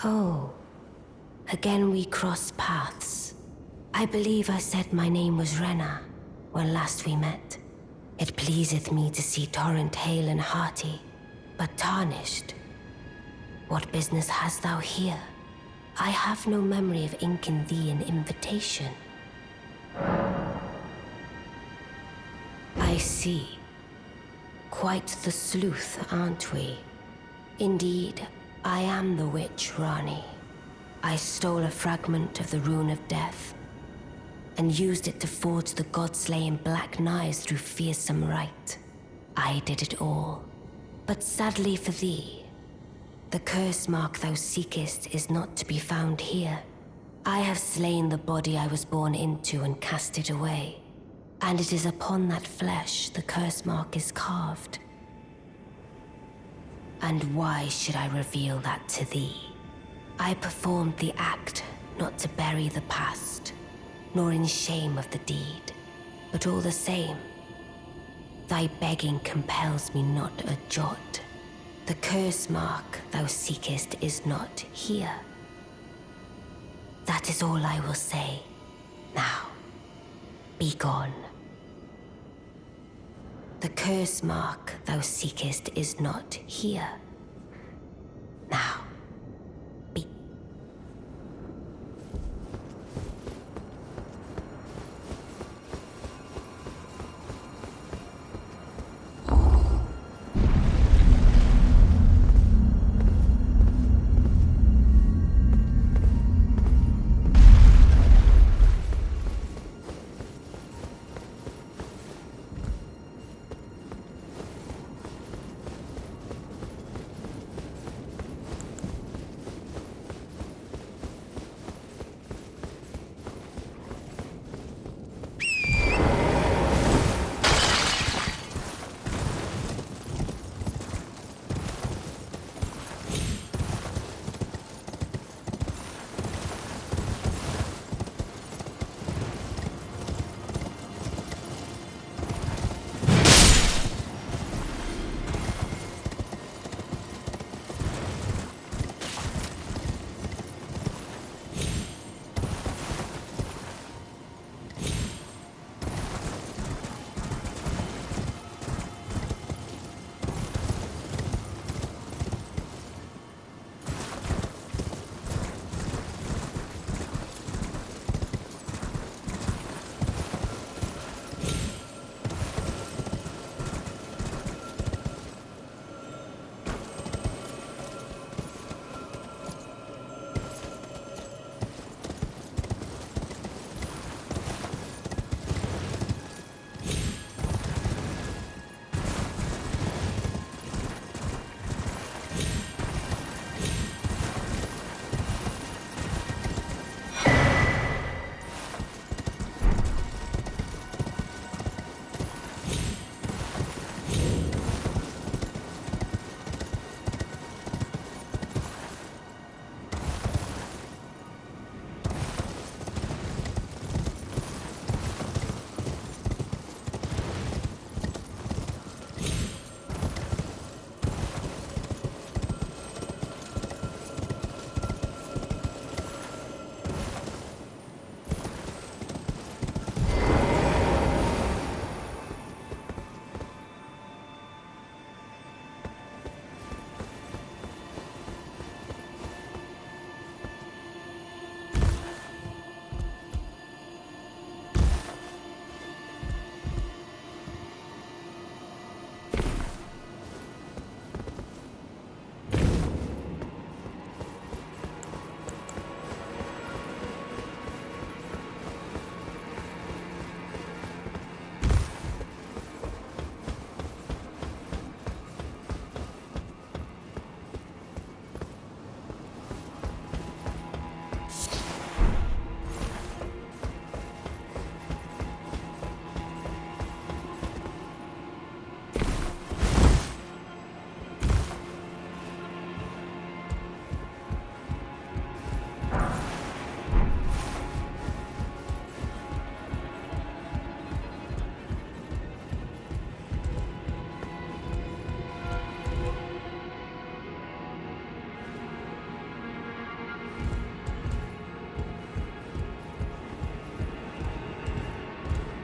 Oh, again we cross paths. I believe I said my name was Rena when last we met. It pleaseth me to see Torrent hale and hearty, but tarnished. What business hast thou here? I have no memory of inking thee an invitation. I see. Quite the sleuth, aren't we? Indeed, I am the witch Rani. I stole a fragment of the Rune of Death and used it to forge the god-slaying black knives through fearsome rite. I did it all. But sadly for thee, the curse mark thou seekest is not to be found here. I have slain the body I was born into and cast it away, and it is upon that flesh the curse mark is carved. And why should I reveal that to thee? I performed the act not to bury the past, nor in shame of the deed, but all the same, thy begging compels me not a jot. The curse mark thou seekest is not here. That is all I will say. Now, be gone. The curse mark thou seekest is not here. Now, be...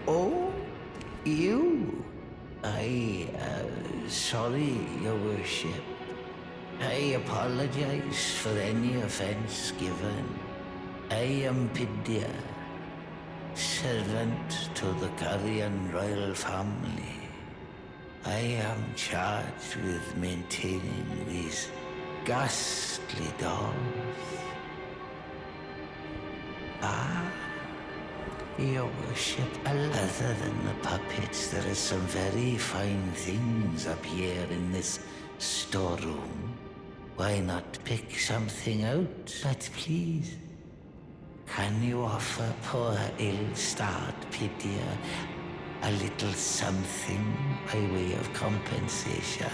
Oh, you? Sorry, Your Worship. I apologize for any offense given. I am Pidya, servant to the Carrion royal family. I am charged with maintaining these ghastly dolls. Your Worship, other than the puppets, there are some very fine things up here in this storeroom. Why not pick something out? But please, can you offer poor ill-starred Pythia a little something by way of compensation?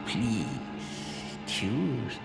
Please, choose.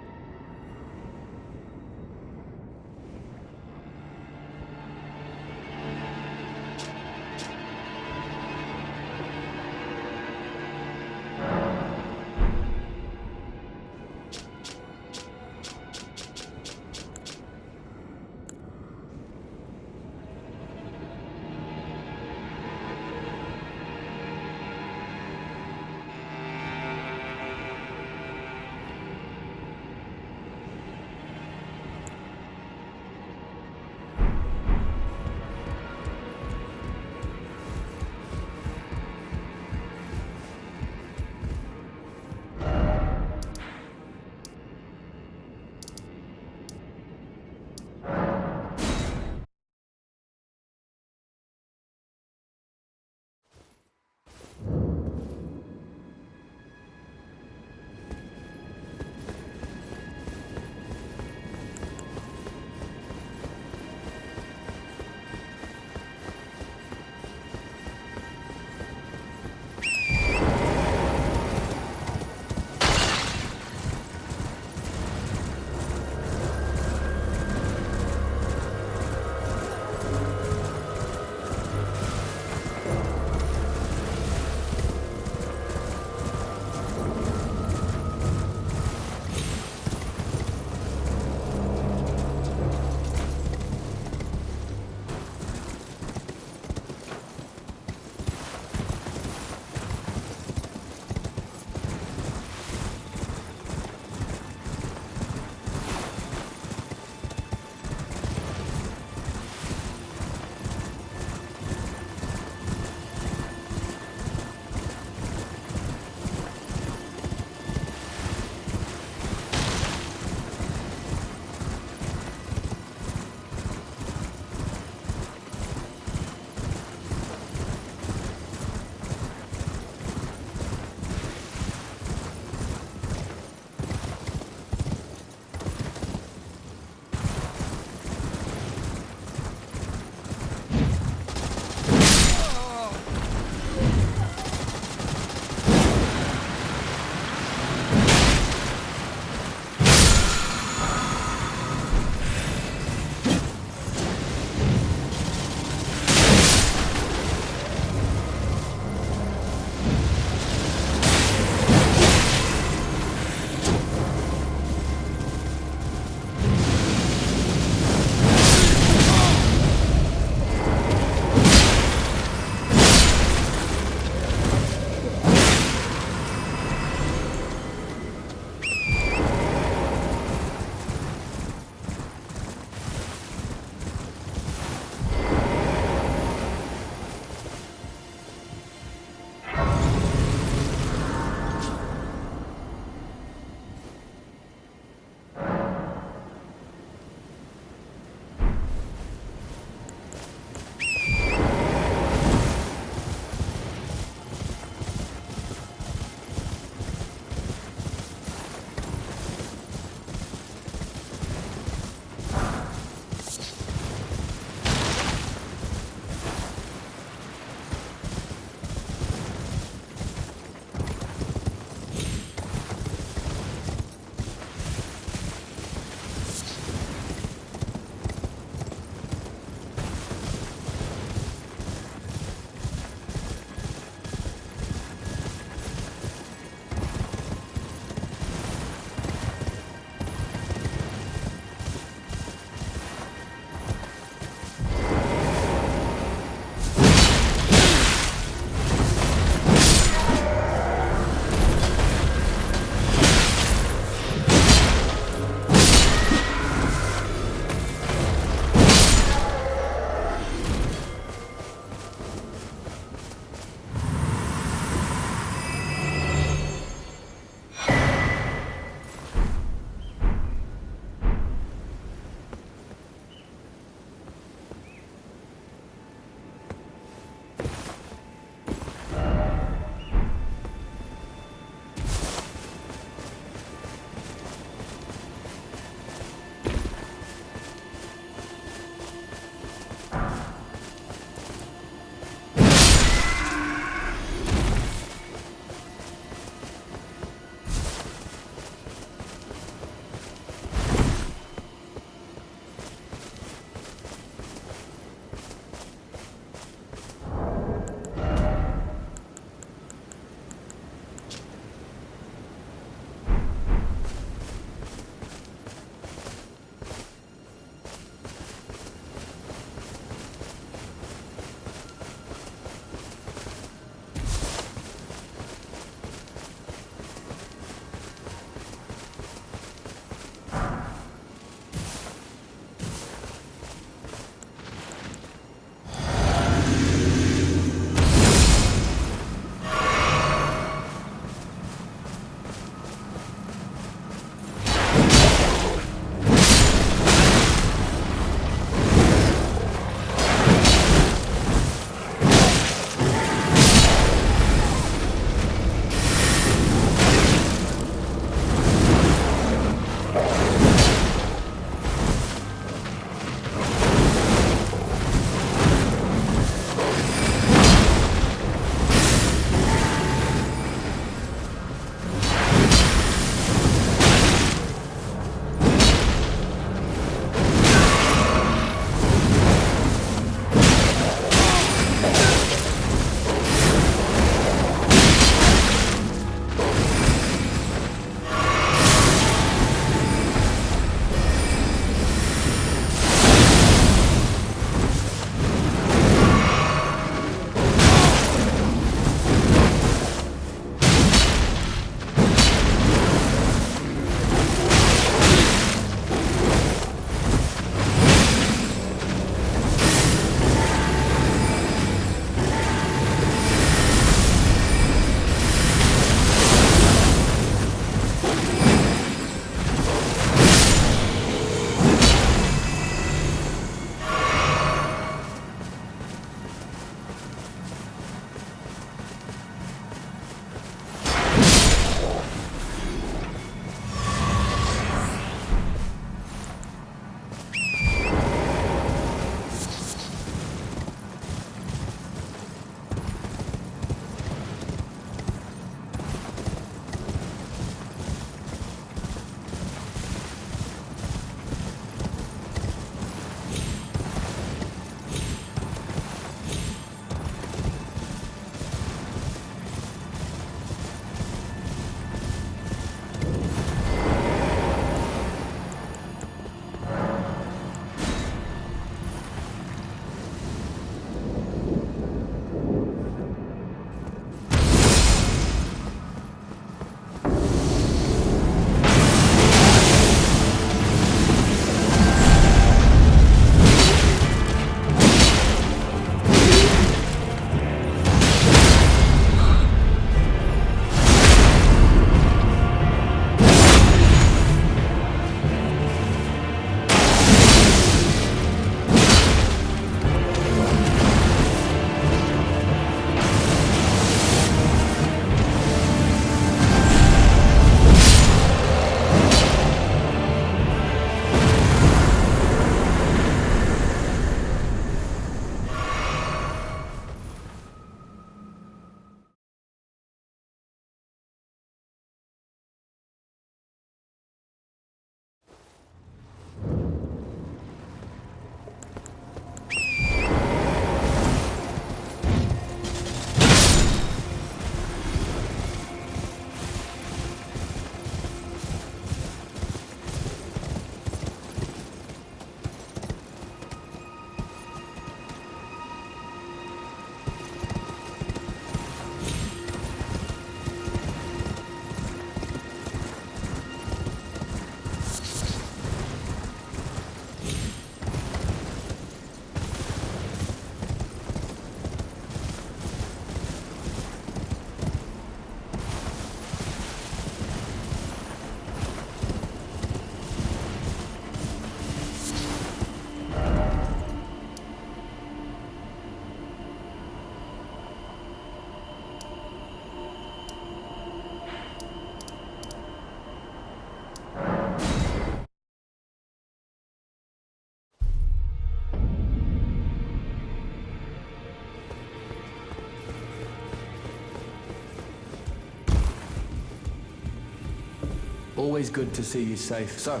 Always good to see you safe. So,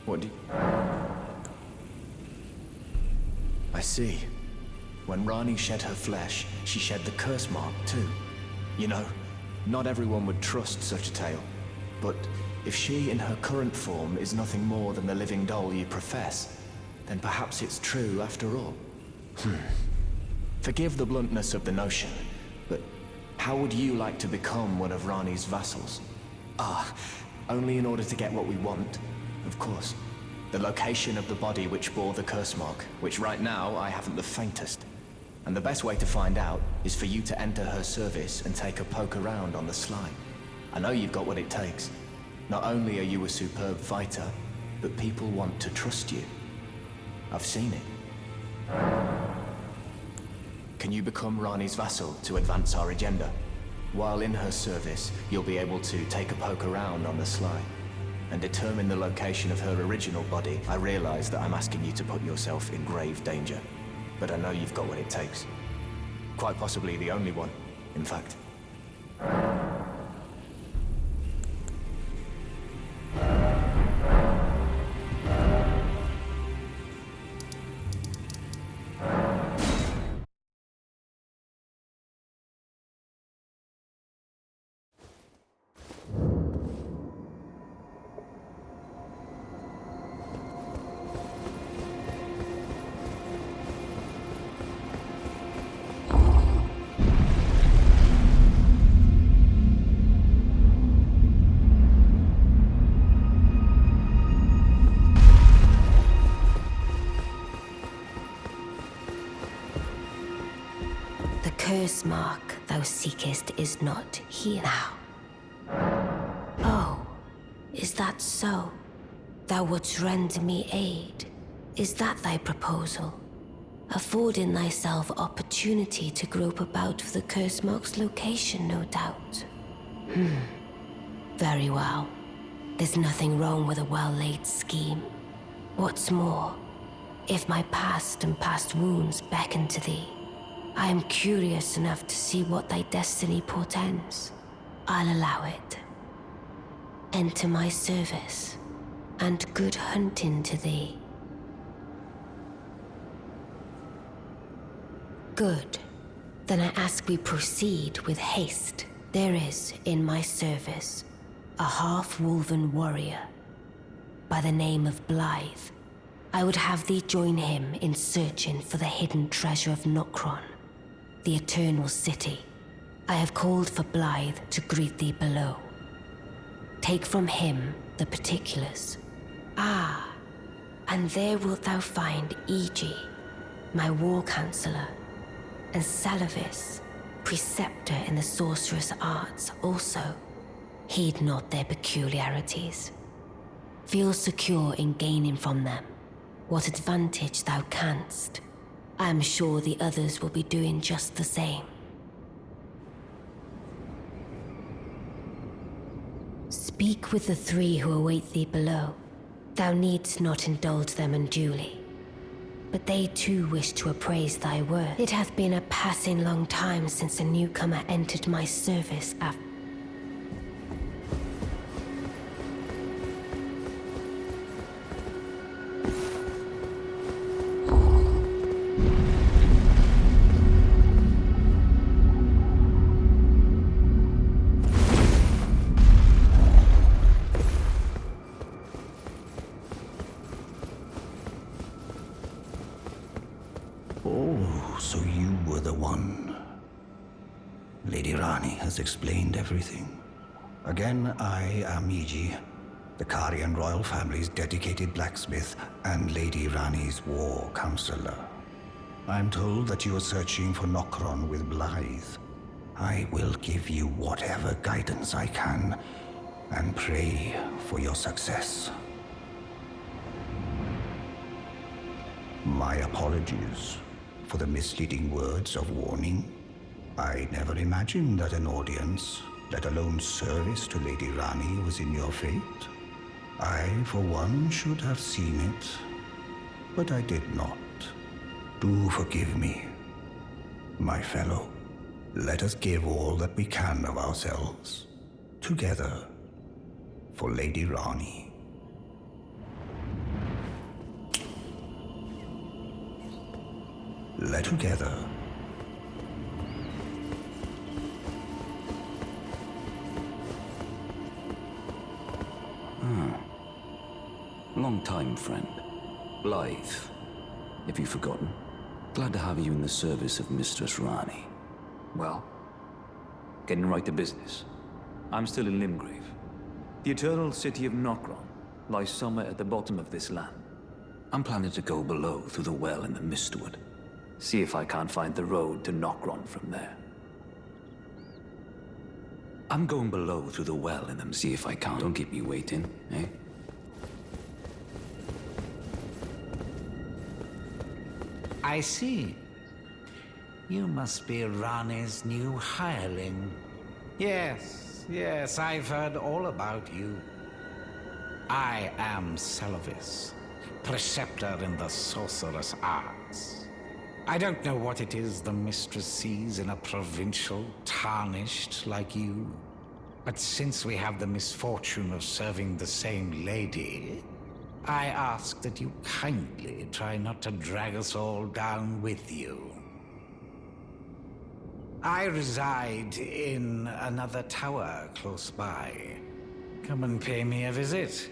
what do you... I see. When Rani shed her flesh, she shed the curse mark too. You know, not everyone would trust such a tale. But if she in her current form is nothing more than the living doll you profess, then perhaps it's true after all. Forgive the bluntness of the notion, but how would you like to become one of Rani's vassals? Only in order to get what we want, of course. The location of the body which bore the curse mark, which right now I haven't the faintest. And the best way to find out is for you to enter her service and take a poke around on the sly. I know you've got what it takes. Not only are you a superb fighter, but people want to trust you. I've seen it. Can you become Rani's vassal to advance our agenda? While in her service, you'll be able to take a poke around on the sly and determine the location of her original body. I realize that I'm asking you to put yourself in grave danger, but I know you've got what it takes. Quite possibly the only one, in fact. The curse mark thou seekest is not here now. Oh, is that so? Thou wouldst render me aid. Is that thy proposal? Affording thyself opportunity to grope about for the curse mark's location, no doubt. Very well. There's nothing wrong with a well-laid scheme. What's more, if my past and past wounds beckon to thee, I am curious enough to see what thy destiny portends. I'll allow it. Enter my service, and good hunting to thee. Good. Then I ask we proceed with haste. There is, in my service, a half-wolven warrior by the name of Blythe. I would have thee join him in searching for the hidden treasure of Nokron, the Eternal City. I have called for Blythe to greet thee below. Take from him the particulars. And there wilt thou find Iji, my war counselor, and Salavis, preceptor in the sorcerous arts also. Heed not their peculiarities. Feel secure in gaining from them what advantage thou canst. I am sure the others will be doing just the same. Speak with the three who await thee below. Thou needst not indulge them unduly, but they too wish to appraise thy worth. It hath been a passing long time since a newcomer entered my service after. Oh, so you were the one. Lady Rani has explained everything. Again, I am Iji, the Karian royal family's dedicated blacksmith and Lady Rani's war counselor. I'm told that you are searching for Nokron with Blythe. I will give you whatever guidance I can, and pray for your success. My apologies for the misleading words of warning. I never imagined that an audience, let alone service to Lady Rani, was in your fate. I, for one, should have seen it, but I did not. Do forgive me, my fellow. Let us give all that we can of ourselves, together, for Lady Rani. Let together. Long time, friend. Blythe, if you've forgotten. Glad to have you in the service of Mistress Rani. Well, getting right to business. I'm still in Limgrave. The eternal city of Nokron lies somewhere at the bottom of this land. I'm planning to go below through the well in the Mistwood. See if I can't find the road to Nokron from there. I'm going below through the well in them. See if I can't. Don't keep me waiting, eh? I see. You must be Rani's new hireling. Yes, I've heard all about you. I am Selvis, preceptor in the sorcerous arts. I don't know what it is the mistress sees in a provincial tarnished like you. But since we have the misfortune of serving the same lady, I ask that you kindly try not to drag us all down with you. I reside in another tower close by. Come and pay me a visit,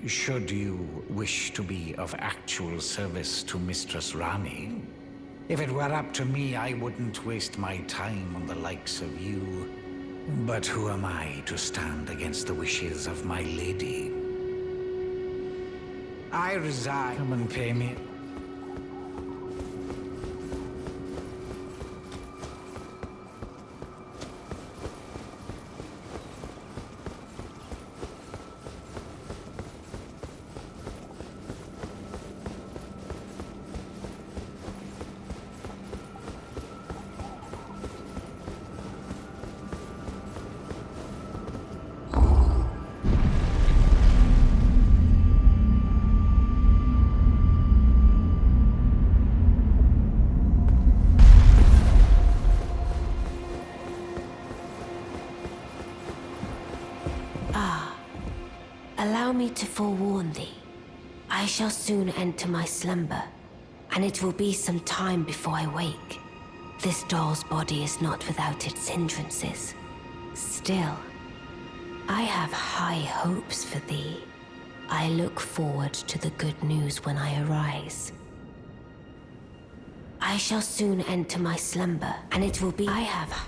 should you wish to be of actual service to Mistress Rani. If it were up to me, I wouldn't waste my time on the likes of you. But who am I to stand against the wishes of my lady? I reside. Come and pay me. Allow me to forewarn thee. I shall soon enter my slumber, and it will be some time before I wake. This doll's body is not without its hindrances. Still, I have high hopes for thee. I look forward to the good news when I arise. I shall soon enter my slumber, and it will be... I have...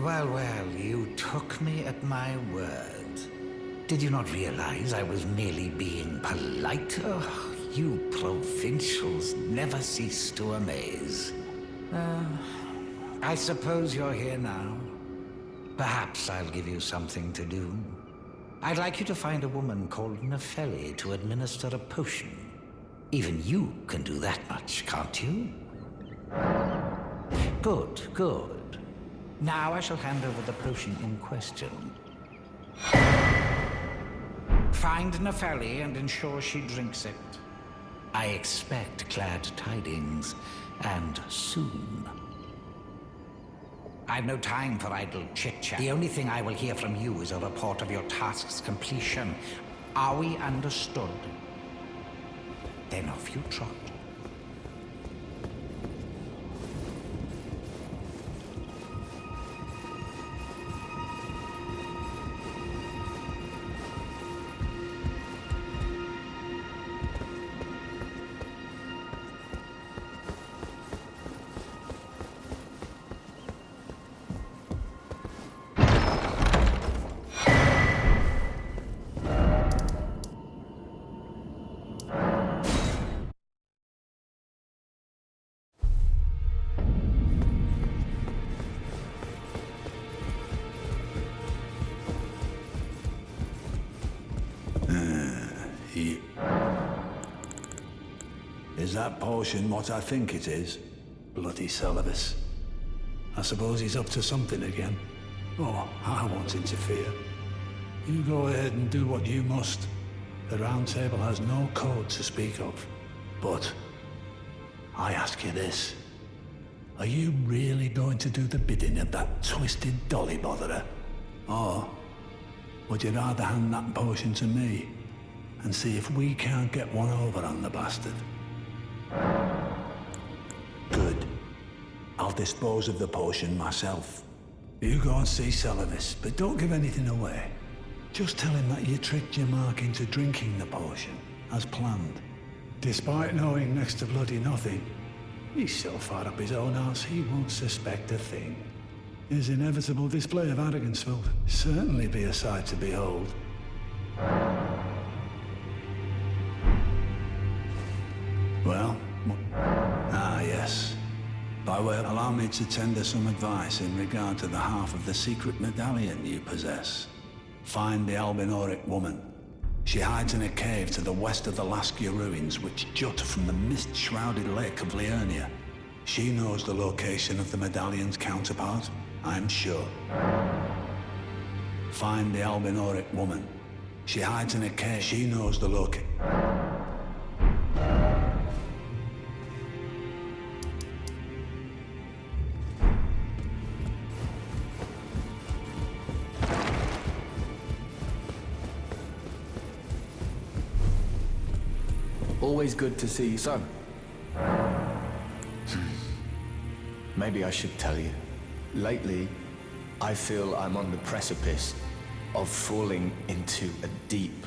Well, you took me at my word. Did you not realize I was merely being polite? Oh, you provincials never cease to amaze. I suppose you're here now. Perhaps I'll give you something to do. I'd like you to find a woman called Nefeli to administer a potion. Even you can do that much, can't you? Good, good. Now I shall hand over the potion in question. Find Nefeli and ensure she drinks it. I expect glad tidings, and soon. I've no time for idle chit-chat. The only thing I will hear from you is a report of your task's completion. Are we understood? Then off you trot. Is that potion what I think it is? Bloody Celovus. I suppose he's up to something again. Oh, I won't interfere. You go ahead and do what you must. The Round Table has no code to speak of. But I ask you this. Are you really going to do the bidding of that twisted dolly botherer? Or would you rather hand that potion to me and see if we can't get one over on the bastard? Good. I'll dispose of the potion myself. You go and see Celovus, but don't give anything away. Just tell him that you tricked your mark into drinking the potion, as planned. Despite knowing next to bloody nothing, he's so far up his own arse he won't suspect a thing. His inevitable display of arrogance will certainly be a sight to behold. Well, yes. By way of allow me to tender some advice in regard to the half of the secret medallion you possess. Find the Albinoric woman. She hides in a cave to the west of the Laskia ruins, which jut from the mist-shrouded lake of Liurnia. She knows the location of the medallion's counterpart, I'm sure. Find the Albinoric woman. She hides in a cave. She knows the location. Always good to see you, son. Maybe I should tell you. Lately, I feel I'm on the precipice of falling into a deep,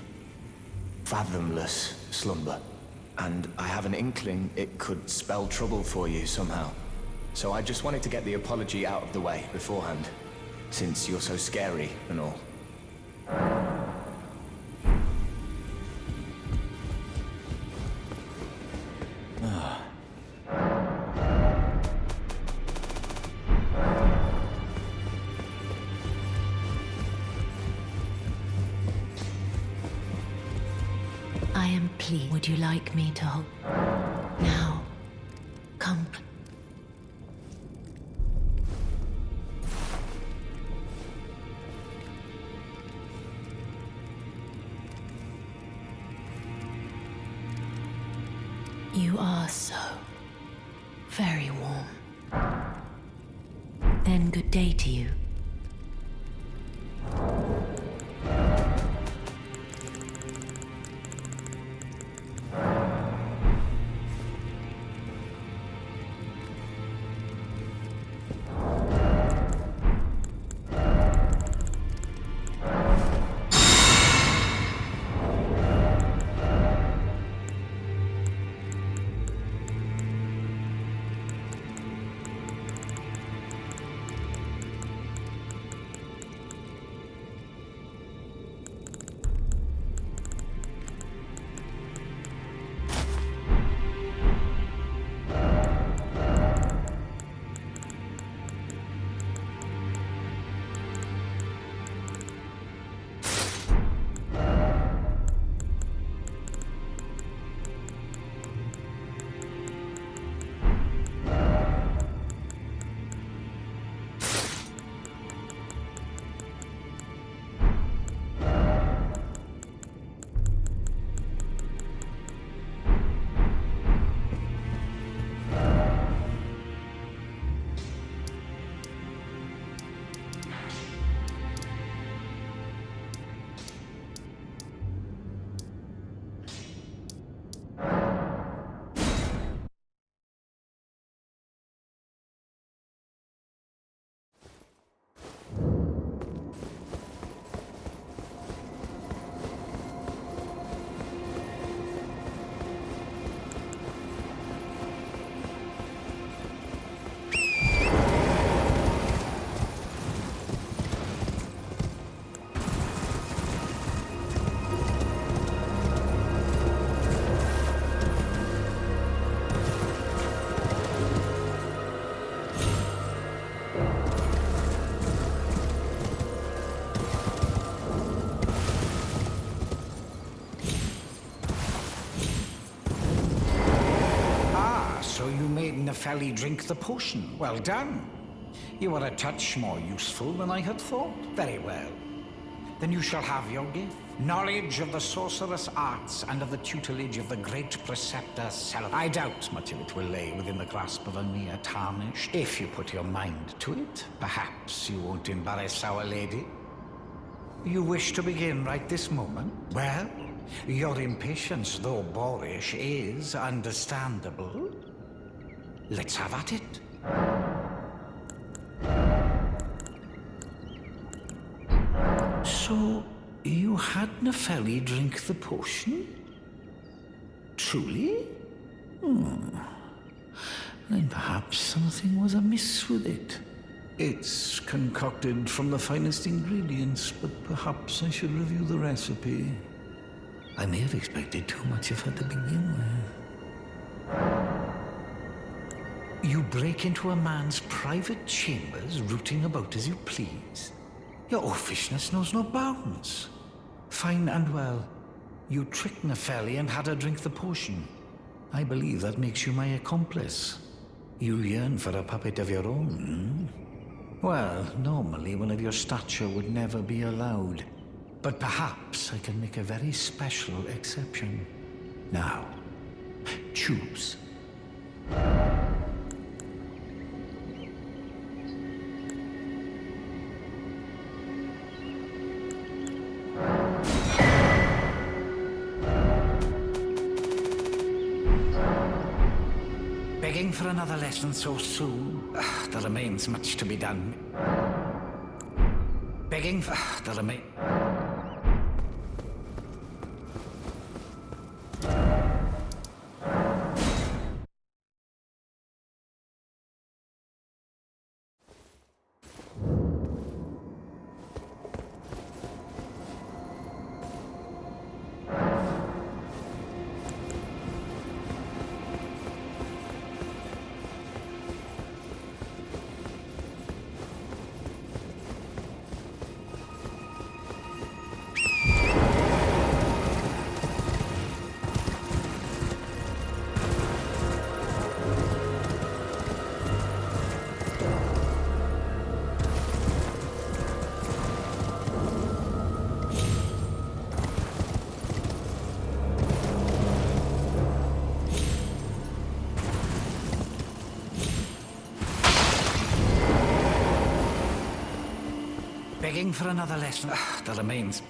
fathomless slumber. And I have an inkling it could spell trouble for you somehow. So I just wanted to get the apology out of the way beforehand, since you're so scary and all. I am pleased. Would you like me to hold? Now, come. You are so very warm. Then good day to you. Nepheli drink the potion. Well done. You are a touch more useful than I had thought. Very well. Then you shall have your gift. Knowledge of the sorcerous arts and of the tutelage of the great preceptor Self. I doubt much of it will lay within the grasp of a mere tarnished. If you put your mind to it, perhaps you won't embarrass our lady. You wish to begin right this moment? Well, your impatience, though boorish, is understandable. Let's have at it. So, you had Nepheli drink the potion? Truly? Then perhaps something was amiss with it. It's concocted from the finest ingredients, but perhaps I should review the recipe. I may have expected too much of her to begin with. You break into a man's private chambers, rooting about as you please. Your oafishness knows no bounds. Fine and well. You tricked Nepheli and had her drink the potion. I believe that makes you my accomplice. You yearn for a puppet of your own, Well, normally one of your stature would never be allowed. But perhaps I can make a very special exception. Now, choose. Begging for another lesson so soon? There remains much to be done. Begging for... there remains... Begging for another lesson. There remains...